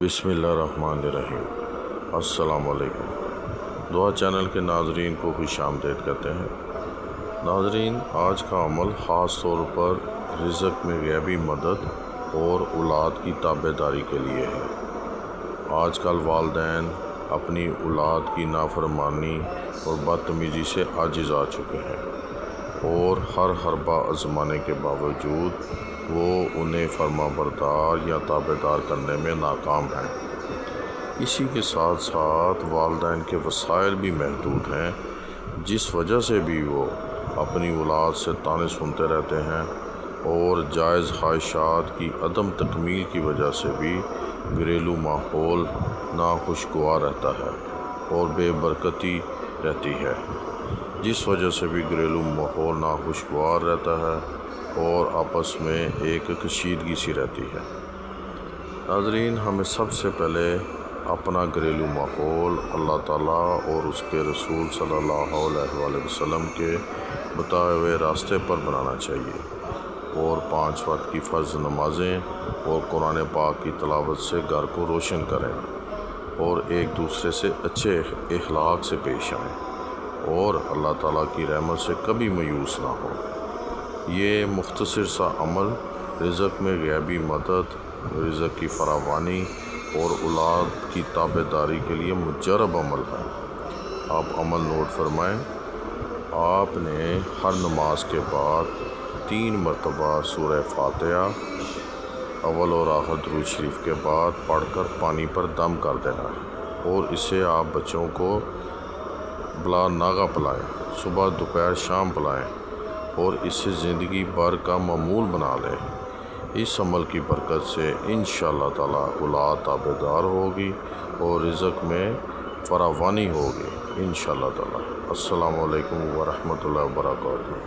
بسم اللہ الرحمن الرحیم۔ السلام علیکم۔ دعا چینل کے ناظرین کو خوش آمدید کہتے ہیں۔ ناظرین، آج کا عمل خاص طور پر رزق میں غیبی مدد اور اولاد کی تابع داری کے لیے ہے۔ آج کل والدین اپنی اولاد کی نافرمانی اور بدتمیزی سے عاجز آ چکے ہیں اور ہر حربہ آزمانے کے باوجود وہ انہیں فرما بردار یا تابع دار کرنے میں ناکام ہیں۔ اسی کے ساتھ ساتھ والدین کے وسائل بھی محدود ہیں، جس وجہ سے بھی وہ اپنی اولاد سے طعنے سنتے رہتے ہیں اور جائز خواہشات کی عدم تکمیل کی وجہ سے بھی گھریلو ماحول ناخوشگوار رہتا ہے اور بے برکتی رہتی ہے، جس وجہ سے بھی گھریلو ماحول ناخوشگوار رہتا ہے اور آپس میں ایک کشیدگی سی رہتی ہے۔ ناظرین، ہمیں سب سے پہلے اپنا گھریلو ماحول اللہ تعالیٰ اور اس کے رسول صلی اللہ علیہ وآلہ وسلم کے بتائے ہوئے راستے پر بنانا چاہیے اور 5 وقت کی فرض نمازیں اور قرآن پاک کی تلاوت سے گھر کو روشن کریں اور ایک دوسرے سے اچھے اخلاق سے پیش آئیں اور اللہ تعالیٰ کی رحمت سے کبھی مایوس نہ ہو۔ یہ مختصر سا عمل رزق میں غیبی مدد، رزق کی فراوانی اور اولاد کی تابع داری کے لیے مجرب عمل ہے۔ آپ عمل نوٹ فرمائیں۔ آپ نے ہر نماز کے بعد 3 مرتبہ سورہ فاتحہ اول اور آخر درود شریف کے بعد پڑھ کر پانی پر دم کر دینا اور اسے آپ بچوں کو بلا ناغہ پلائیں، صبح دوپہر شام پلائیں اور اسے زندگی بھر کا معمول بنا لیں۔ اس عمل کی برکت سے انشاءاللہ تعالیٰ اولاد تابع دار ہوگی اور رزق میں فراوانی ہوگی انشاءاللہ تعالیٰ۔ السلام علیکم ورحمۃ اللہ وبرکاتہ۔